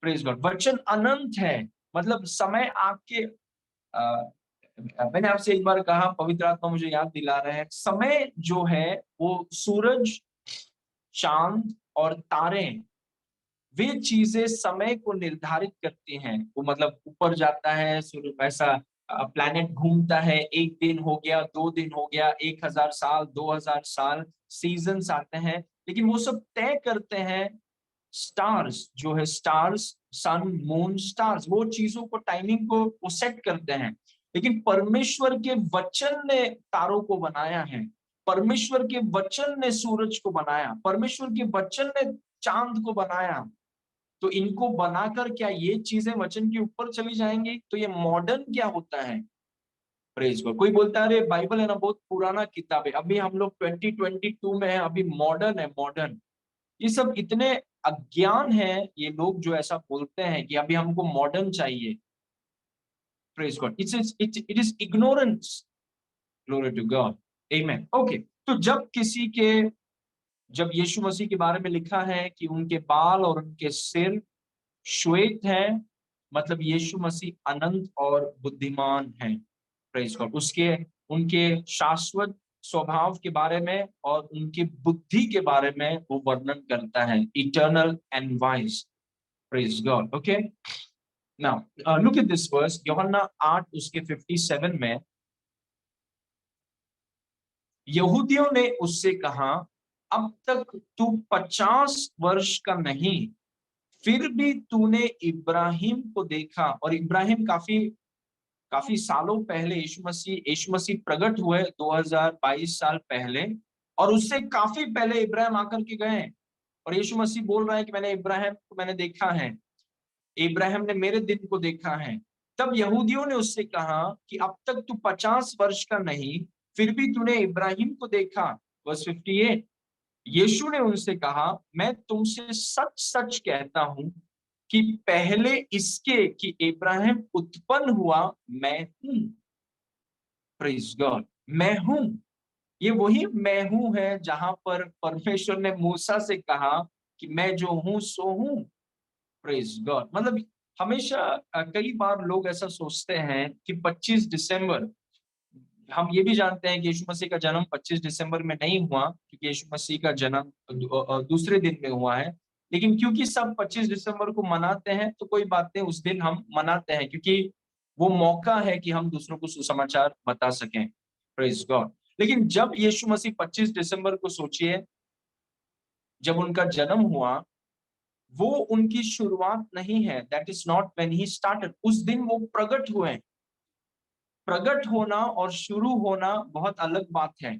Praise God, वचन अनंत है। मतलब समय आपके, मैंने आपसे एक बार कहा, पवित्र आत्मा मुझे याद दिला रहे हैं, समय जो है वो सूरज, चांद और तारे, वे चीजें समय को निर्धारित करती हैं। वो मतलब ऊपर जाता है सूर्य, ऐसा प्लैनेट घूमता है, एक दिन हो गया, 2 दिन हो गया, 1000 साल, 2000 साल, सीजन्स आते हैं। लेकिन वो सब तय करते हैं स्टार्स, जो है स्टार्स, सन, मून, स्टार्स, वो चीजों को, टाइमिंग को वो सेट करते हैं। लेकिन परमेश्वर के वचन ने तारों को बनाया है, परमेश्वर के वचन ने सूरज को बनाया, परमेश्वर के वचन ने चांद को बनाया। तो इनको बनाकर क्या ये चीजें वचन के ऊपर चली जाएंगी? तो ये मॉडर्न क्या होता है? Praise God. कोई बोलता है अरे बाइबल है ना बहुत पुराना किताब है, अभी हम लोग 2022 में है, अभी मॉडर्न है, मॉडर्न। ये सब इतने अज्ञान है ये लोग जो ऐसा बोलते हैं कि अभी हमको मॉडर्न चाहिए। Praise God, it is ignorance. Glory to God, amen. Okay, तो जब यीशु मसीह के बारे में लिखा है कि उनके बाल और उनके सिर श्वेत है, मतलब यीशु मसीह अनंत और बुद्धिमान है। Praise God. उसके, उनके शाश्वत स्वभाव के बारे में और उनकी बुद्धि के बारे में वो वर्णन करता है, eternal and wise. Praise God. Okay, now look at this verse, Yuhanna 8 उसके 57 में, यहूदियों ने उससे कहा, अब तक तू 50 वर्ष का नहीं, फिर भी तूने इब्राहिम को देखा। और इब्राहिम काफी काफी सालों पहले, यीशु मसीह प्रकट हुए 2022 साल पहले, और उससे काफी पहले इब्राहिम आकर के गए। और यीशु मसीह बोल रहा है कि मैंने इब्राहिम को मैंने देखा है, इब्राहिम ने मेरे दिन को देखा है। तब यहूदियों ने उससे कहा कि अब तक तू 50 वर्ष का नहीं, फिर भी तूने इब्राहिम को देखा। वर्स 58, यीशु ने उनसे कहा, मैं तुमसे सच सच कहता हूं कि पहले इसके कि इब्राहिम उत्पन्न हुआ मैं हूं। प्रेज गॉड, मैं हूं। ये वही मैं हूं है जहां पर परमेश्वर ने मूसा से कहा कि मैं जो हूं सो हूं। प्रेज गॉड, मतलब हमेशा कई बार लोग ऐसा सोचते हैं कि 25 दिसंबर, हम ये भी जानते हैं कि यीशु मसीह का जन्म 25 दिसंबर में नहीं हुआ, क्योंकि यीशु मसीह का जन्म दूसरे दिन में हुआ है। लेकिन क्योंकि सब 25 दिसंबर को मनाते हैं तो कोई बात नहीं, उस दिन हम मनाते हैं, क्योंकि वो मौका है कि हम दूसरों को सुसमाचार बता सकें। Praise God. लेकिन जब यीशु मसीह 25 दिसंबर को सोचिए, जब उनका जन्म हुआ, वो उनकी शुरुआत नहीं है। That is not when he started. उस दिन वो प्रकट हुए। प्रकट होना और शुरू होना बहुत अलग बात है।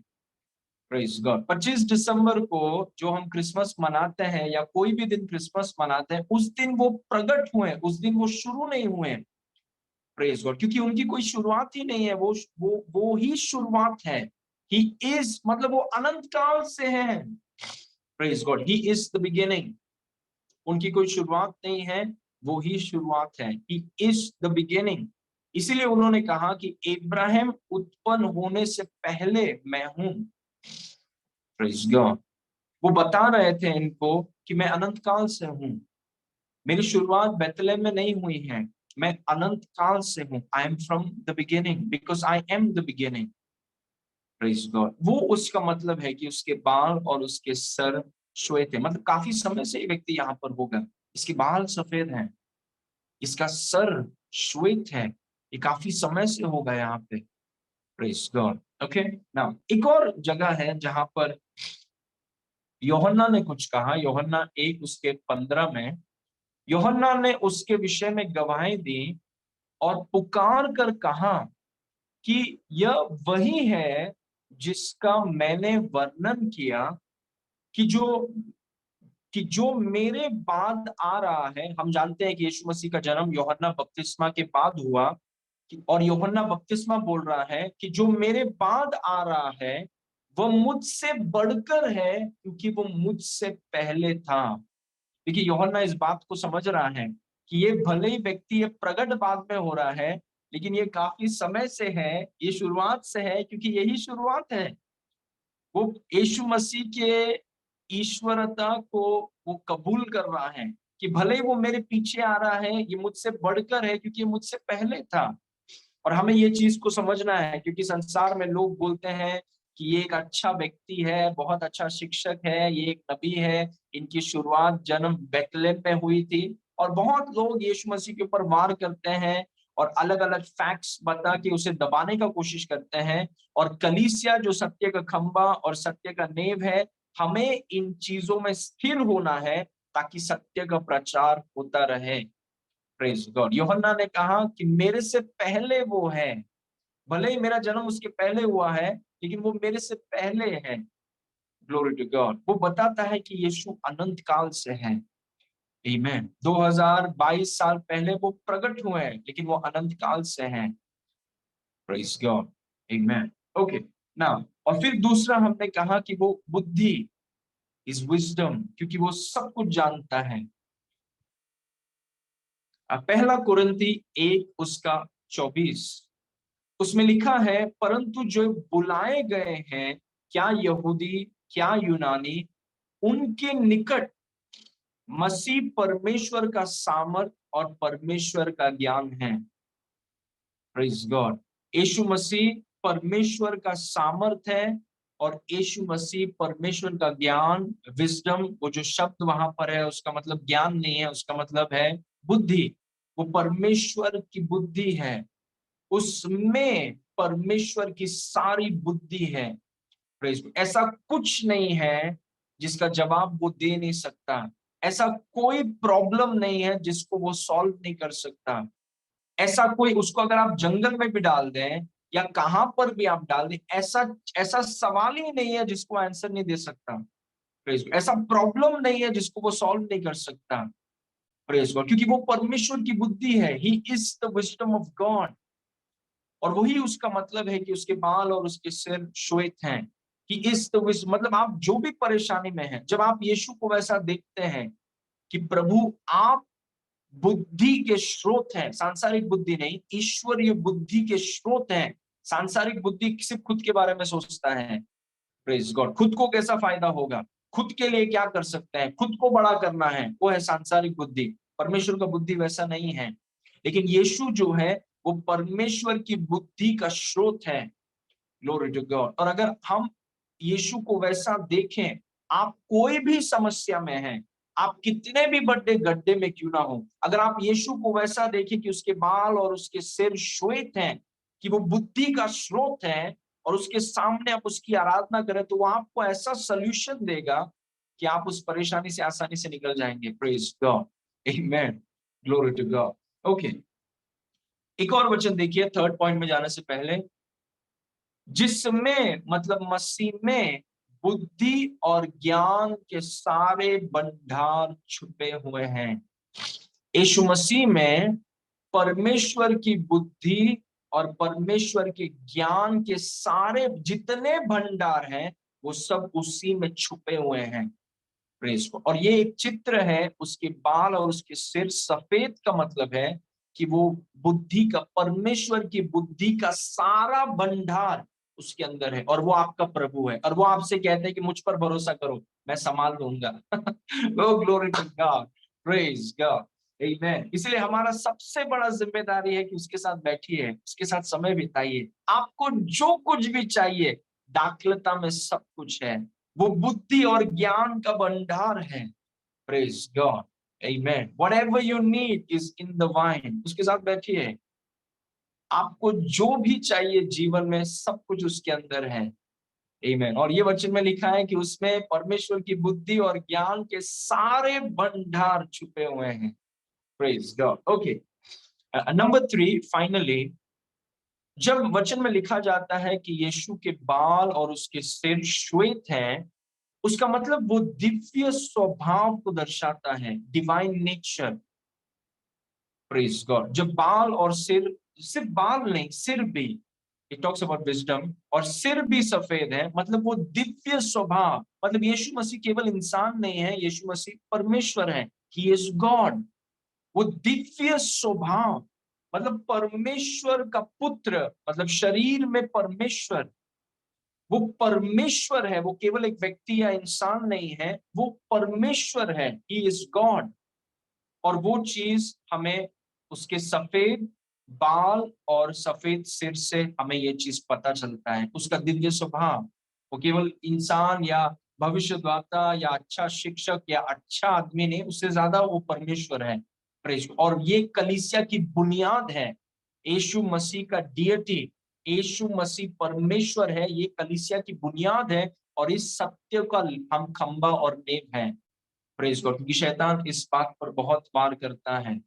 Praise God. 25 दिसंबर को जो हम क्रिसमस मनाते हैं या कोई भी दिन क्रिसमस मनाते हैं, उस दिन वो प्रकट हुए, उस दिन वो शुरू नहीं हुए। प्रेज गॉड, क्योंकि उनकी कोई शुरुआत ही नहीं है। वो ही शुरुआत है। ही इज, मतलब वो अनंत काल से है। Praise God, he is the beginning. उनकी कोई शुरुआत नहीं है, वो ही शुरुआत है। He is the beginning. इसीलिए उन्होंने कहा कि इब्राहिम उत्पन्न होने से पहले मैं हूं। Praise God. वो बता रहे थे इनको कि मैं अनंत काल से हूं। मेरी शुरुआत बेथलेहम में नहीं हुई है, मैं अनंत काल से हूं। I am from the beginning because I am the beginning. Praise God. वो उसका मतलब है कि उसके बाल और उसके सर श्वेत है, मतलब काफी समय से ये व्यक्ति यहाँ पर होगा। इसके बाल सफेद हैं, इसका सर श्वेत है, ये काफी समय से होगा यहाँ पे। Praise God. ओके, नाउ एक और जगह है जहां पर यूहन्ना ने कुछ कहा। यूहन्ना 1 उसके 15 में यूहन्ना ने उसके विषय में गवाही दी और पुकार कर कहा कि यह वही है जिसका मैंने वर्णन किया कि जो मेरे बाद आ रहा है। हम जानते हैं कि यीशु मसीह का जन्म यूहन्ना बपतिस्मा के बाद हुआ, और यूहन्ना बपतिस्मा बोल रहा है कि जो मेरे बाद आ रहा है वह मुझसे बढ़कर है, क्योंकि वो मुझसे पहले था। देखिए, यूहन्ना इस बात को समझ रहा है कि ये भले ही व्यक्ति ये प्रकट बाद में हो रहा है, लेकिन ये काफी समय से है, ये शुरुआत से है, क्योंकि यही शुरुआत है। वो यीशु मसीह के ईश्वरता को वो कबूल कर रहा है कि भले ही वो मेरे पीछे आ रहा है, ये मुझसे बढ़कर है, क्योंकि ये मुझसे पहले था। और हमें ये चीज को समझना है, क्योंकि संसार में लोग बोलते हैं कि ये एक अच्छा व्यक्ति है, बहुत अच्छा शिक्षक है, ये एक नबी है, इनकी शुरुआत जन्म बेथलेहम पे हुई थी। और बहुत लोग यीशु मसीह के ऊपर वार करते हैं और अलग अलग फैक्ट्स बता के उसे दबाने का कोशिश करते हैं। और कलीसिया जो सत्य का खंबा और सत्य का नेव है, हमें इन चीजों में स्थिर होना है ताकि सत्य का प्रचार होता रहे। Praise God. यूहन्ना ने कहा कि मेरे से पहले वो है, भले ही मेरा जन्म उसके पहले हुआ है, लेकिन वो मेरे से पहले है। Glory to God. वो बताता है कि यीशु अनंत काल से है। आमीन। 2022 साल पहले वो प्रकट हुए हैं, लेकिन वो अनंत काल से हैं। Praise God. आमीन। ओके, नाउ और फिर दूसरा हमने कहा कि वो बुद्धि इज विजडम, क्योंकि वो सब कुछ जानता है। पहला कुरिन्थी 1 उसका 24, उसमें लिखा है, परंतु जो बुलाए गए हैं, क्या यहूदी क्या यूनानी, उनके निकट मसीह परमेश्वर का सामर्थ और परमेश्वर का ज्ञान है। Praise God. यीशु मसीह परमेश्वर का सामर्थ है, और यीशु मसीह परमेश्वर का ज्ञान, विजडम, वो जो शब्द वहां पर है उसका मतलब ज्ञान नहीं है, उसका मतलब है बुद्धि। वो परमेश्वर की बुद्धि है, उसमें परमेश्वर की सारी बुद्धि है। प्रेज। ऐसा कुछ नहीं है जिसका जवाब वो दे नहीं सकता। ऐसा कोई प्रॉब्लम नहीं है जिसको वो सॉल्व नहीं कर सकता। ऐसा कोई, उसको अगर आप जंगल में भी डाल दें या कहां पर भी आप डाल दें, ऐसा ऐसा सवाल ही नहीं है जिसको आंसर नहीं दे सकता। Praise God. ऐसा प्रॉब्लम नहीं है जिसको वो सॉल्व नहीं कर सकता, प्रेज गॉड, क्योंकि वो परमेश्वर की बुद्धि है। He is the wisdom of God. और वही उसका मतलब है कि उसके बाल और उसके सिर श्वेत हैं। कि इस मतलब आप जो भी परेशानी में हैं, जब आप यीशु को वैसा देखते हैं कि प्रभु आप बुद्धि के स्रोत हैं, सांसारिक बुद्धि नहीं, ईश्वरीय बुद्धि के स्रोत हैं। सांसारिक बुद्धि सिर्फ खुद के बारे में सोचता है, प्रेज गॉड, खुद को कैसा फायदा होगा, खुद के लिए क्या कर सकते हैं, खुद को बड़ा करना है, वो है सांसारिक बुद्धि। परमेश्वर का बुद्धि वैसा नहीं है। लेकिन यीशु जो है वो परमेश्वर की बुद्धि का स्रोत है। Glory to God. और अगर हम यीशु को वैसा देखें, आप कोई भी समस्या में हैं, आप कितने भी बड़े गड्ढे में क्यों ना हो, अगर आप यीशु को वैसा देखें कि उसके बाल और उसके सिर श्वेत हैं, कि वो बुद्धि का स्रोत है, और उसके सामने आप उसकी आराधना करें, तो वो आपको ऐसा सॉल्यूशन देगा कि आप उस परेशानी से आसानी से निकल जाएंगे। Praise God, amen, glory to God. Okay, एक और वचन देखिए थर्ड पॉइंट में जाने से पहले। जिसमें मतलब मसीह में बुद्धि और ज्ञान के सारे भंडार छुपे हुए हैं। यीशु मसीह में परमेश्वर की बुद्धि और परमेश्वर के ज्ञान के सारे जितने भंडार हैं, वो सब उसी में छुपे हुए हैं। प्रेस को। और ये एक चित्र है, उसके बाल और उसके सिर सफेद का मतलब है कि वो बुद्धि का, परमेश्वर की बुद्धि का सारा भंडार उसके अंदर है, और वो आपका प्रभु है। और वो आपसे कहते हैं कि मुझ पर भरोसा करो, मैं संभाल लूंगा। ओ glory to God, praise God, आमेन। इसलिए हमारा सबसे बड़ा जिम्मेदारी है कि उसके साथ बैठिए, उसके साथ समय बिताइए। आपको जो कुछ भी चाहिए, दाखलता में सब कुछ है। वो बुद्धि और ज्ञान का भंडार है। Praise God, amen. Whatever you need is in the wine. उसके साथ बैठिए, आपको जो भी चाहिए जीवन में सब कुछ उसके अंदर है। आमेन। और ये वचन में लिखा है कि उसमें परमेश्वर की बुद्धि और ज्ञान के सारे भंडार छुपे हुए हैं। Praise God. Okay, number 3, finally, जब वचन में लिखा जाता है कि यीशु के बाल और उसके सिर श्वेत हैं, उसका मतलब वो दिव्य स्वभाव को दर्शाता है, डिवाइन नेचर। Praise God. जब बाल और सिर, सिर्फ बाल नहीं, सिर भी, इट टॉक्स अबाउट विजडम, और सिर भी सफेद है, मतलब वो दिव्य स्वभाव। मतलब यीशु मसीह केवल इंसान नहीं है, यीशु मसीह परमेश्वर है, ही इज गॉड। वो दिव्य स्वभाव, मतलब परमेश्वर का पुत्र, मतलब शरीर में परमेश्वर, वो परमेश्वर है। वो केवल एक व्यक्ति या इंसान नहीं है, वो परमेश्वर है, ही इज गॉड। और वो चीज हमें उसके सफेद बाल और सफेद सिर से हमें ये चीज पता चलता है, उसका दिव्य स्वभाव। वो केवल इंसान या भविष्यद्वक्ता या अच्छा शिक्षक या अच्छा आदमी नहीं, उससे ज्यादा वो परमेश्वर है। प्रेज। और ये कलीसिया की बुनियाद है, यीशु मसीह का डियटी, यीशु मसीह परमेश्वर है, ये कलीसिया की बुनियाद है। और इस सत्य का हम खंबा और नींव है। Praise God. क्योंकि शैतान इस बात पर बहुत वार करता है।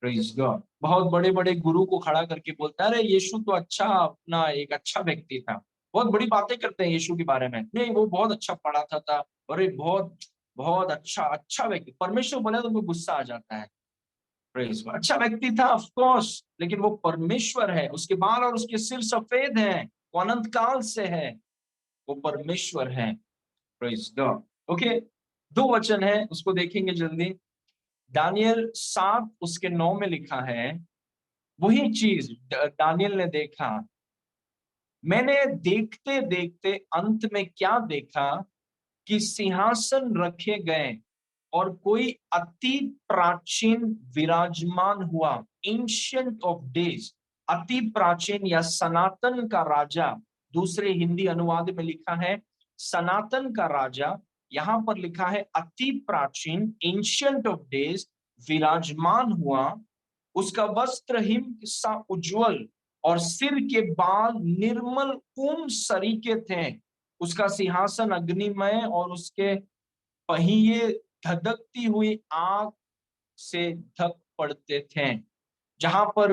Praise God. बहुत बड़े बड़े गुरु को खड़ा करके बोलता है, अरे यीशु तो अच्छा, अपना एक अच्छा व्यक्ति था। बहुत बड़ी बातें करते हैं यीशु के बारे में, नहीं वो बहुत अच्छा पढ़ाता था, अरे बहुत बहुत अच्छा अच्छा व्यक्ति। परमेश्वर बोले तो उनको गुस्सा आ जाता है। Praise God. अच्छा व्यक्ति था ऑफ कोर्स, लेकिन वो परमेश्वर है, उसके बाल और उसके सिर सफेद हैं, वो अनंत काल से है, वो परमेश्वर है। Praise God. ओके, दो वचन है, उसको देखेंगे जल्दी। दानियल 7 उसके 9 में लिखा है, वही चीज दानियल ने देखा। मैंने देखते देखते अंत में क्या देखा, कि सिंहासन रखे गए और कोई अति प्राचीन विराजमान हुआ। एंशियंट ऑफ डेज, अति प्राचीन या सनातन का राजा, दूसरे हिंदी अनुवाद में लिखा है सनातन का राजा, यहां पर लिखा है अति प्राचीन, एंशियंट ऑफ डेज, विराजमान हुआ। उसका वस्त्र हिम सा उज्जवल और सिर के बाल निर्मल ऊन सरीके थे। उसका सिंहासन अग्निमय और उसके पहिए धधकती हुई आग से ढक पड़ते थे। जहां पर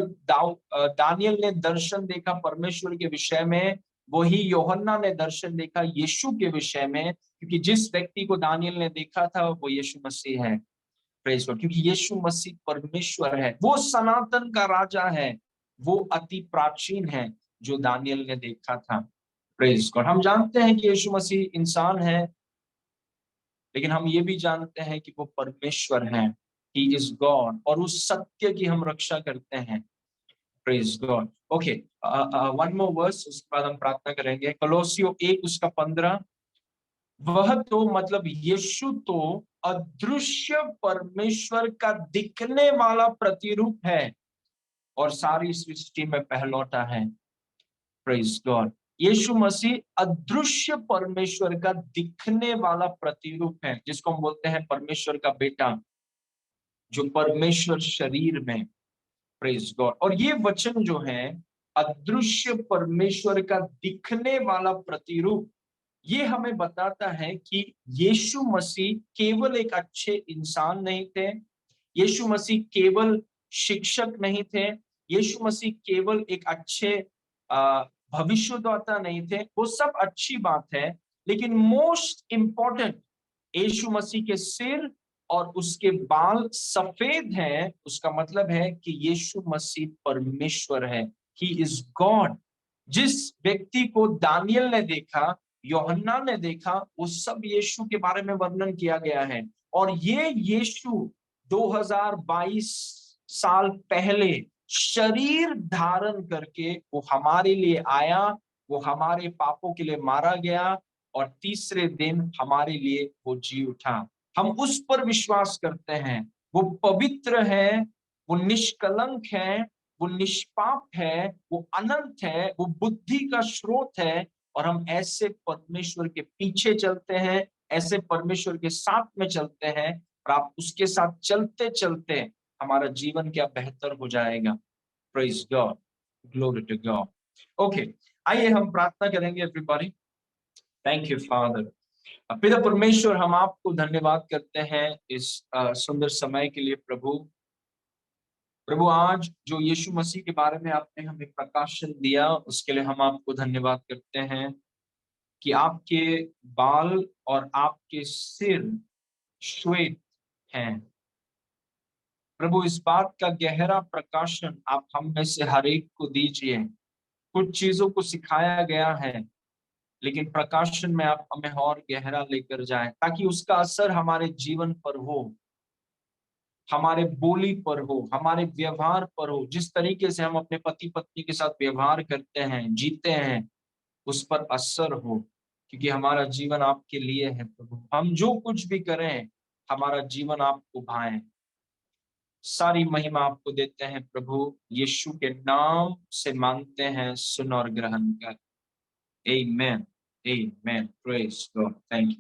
दानियल ने दर्शन देखा परमेश्वर के विषय में, वही यूहन्ना ने दर्शन देखा यीशु के विषय में, क्योंकि जिस व्यक्ति को दानियल ने देखा था वो यीशु मसीह है। प्रेज गॉड, क्योंकि यीशु मसीह परमेश्वर है, वो सनातन का राजा है, वो अति प्राचीन है जो दानियल ने देखा था। प्रेज गॉड, हम जानते हैं कि यीशु मसीह इंसान है, लेकिन हम ये भी जानते हैं कि वो परमेश्वर है। ही इज गॉड, और उस सत्य की हम रक्षा करते हैं। Praise God. Okay, one more verse, उसके बाद हम प्रार्थना करेंगे। कलोसियो 1 उसका 15, वह तो मतलब यीशु तो अदृश्य परमेश्वर का दिखने वाला प्रतिरूप है और सारी सृष्टि में पहलौठा है। प्रेज गॉड, यीशु मसीह अदृश्य परमेश्वर का दिखने वाला प्रतिरूप है, जिसको हम बोलते हैं परमेश्वर का बेटा, जो परमेश्वर शरीर में। प्रेज गॉड, और ये वचन जो है अदृश्य परमेश्वर का दिखने वाला प्रतिरूप, ये हमें बताता है कि यीशु मसीह केवल एक अच्छे इंसान नहीं थे, यीशु मसीह केवल शिक्षक नहीं थे, यीशु मसीह केवल एक अच्छे भविष्यद्वक्ता नहीं थे। वो सब अच्छी बात है, लेकिन मोस्ट इंपॉर्टेंट, यीशु मसीह के सिर और उसके बाल सफेद हैं, उसका मतलब है कि यीशु मसीह परमेश्वर है। He is God. जिस व्यक्ति को दानियल ने देखा, यूहन्ना ने देखा, वो सब यीशु के बारे में वर्णन किया गया है। और ये यीशु 2022 साल पहले शरीर धारण करके वो हमारे लिए आया, वो हमारे पापों के लिए मारा गया, और तीसरे दिन हमारे लिए वो जी उठा। हम उस पर विश्वास करते हैं। वो पवित्र है, वो निष्कलंक है, वो निष्पाप है, वो अनंत है, वो बुद्धि का स्रोत है, और हम ऐसे परमेश्वर के पीछे चलते हैं, ऐसे परमेश्वर के साथ में चलते हैं, और आप उसके साथ चलते चलते हमारा जीवन क्या बेहतर हो जाएगा। Praise God, glory to God. Okay, आइए हम प्रार्थना करेंगे एवरीबॉडी। Thank you father. पिता परमेश्वर, हम आपको धन्यवाद करते हैं इस सुंदर समय के लिए। प्रभु, प्रभु आज जो यीशु मसीह के बारे में आपने हमें प्रकाशन दिया, उसके लिए हम आपको धन्यवाद करते हैं कि आपके बाल और आपके सिर श्वेत हैं। प्रभु, इस बात का गहरा प्रकाशन आप हम में से हर एक को दीजिए। कुछ चीजों को सिखाया गया है, लेकिन प्रकाशन में आप हमें और गहरा लेकर जाएं, ताकि उसका असर हमारे जीवन पर हो, हमारे बोली पर हो, हमारे व्यवहार पर हो। जिस तरीके से हम अपने पति पत्नी के साथ व्यवहार करते हैं, जीते हैं, उस पर असर हो, क्योंकि हमारा जीवन आपके लिए है। प्रभु, हम जो कुछ भी करें, हमारा जीवन आपको भाए। सारी महिमा आपको देते हैं प्रभु, यीशु के नाम से मांगते हैं, सुन और ग्रहण कर। आमेन, आमेन, प्रेज गॉड, थैंक यू।